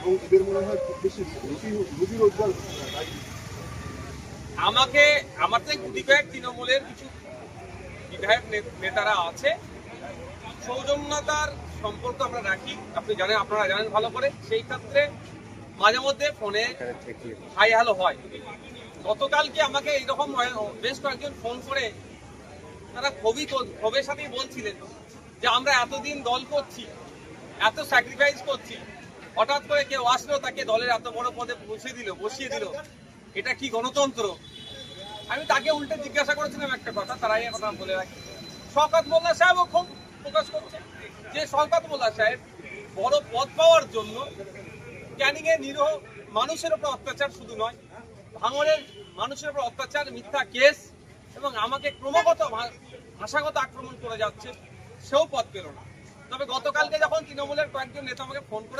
এবং এদের মনে হয় খুব বেশি রুজি রোজগার। আমাকে আমার থেকে গুটি কয়েক তৃণমূলের কিছু বিধায়ক নেতারা আছে, সৌজন্যতার সম্পর্ক আমরা রাখি, আপনি জানেন, আপনারা জানেন ভালো করে। সেই ক্ষেত্রে মাঝে মধ্যে ফোনে হাই হ্যালো হয়। গতকালকে আমাকে এইরকম বেশ কয়েকজন ফোন করে তারা ক্ষোভের সাথেই বলছিলেন যে আমরা এতদিন দল করছি, এত স্যাক্রিফাইস করছি, হঠাৎ করে কেউ আসলো তাকে দলের এত বড় পদে বসিয়ে দিল, এটা কি গণতন্ত্র? আমি তাকে উল্টে জিজ্ঞাসা করেছিলাম একটা কথা, তারাই কথা বলে রাখি। শওকত মোল্লা সাহেবও খুব প্রকাশ করছে যে শওকত মোল্লা সাহেব বড় পদ পাওয়ার জন্য ক্যানিং এ নিরীহ মানুষের উপর অত্যাচার শুধু নয়, ভাঙড়ের মানুষের উপর অত্যাচার, মিথ্যা কেস এবং আমাকে ক্রমাগত ভাষাগত আক্রমণ করে যাচ্ছে, সেও পদ পেল না। তবে গতকালকে যখন তৃণমূলের কয়েকজন নেতা আমাকে ফোন করে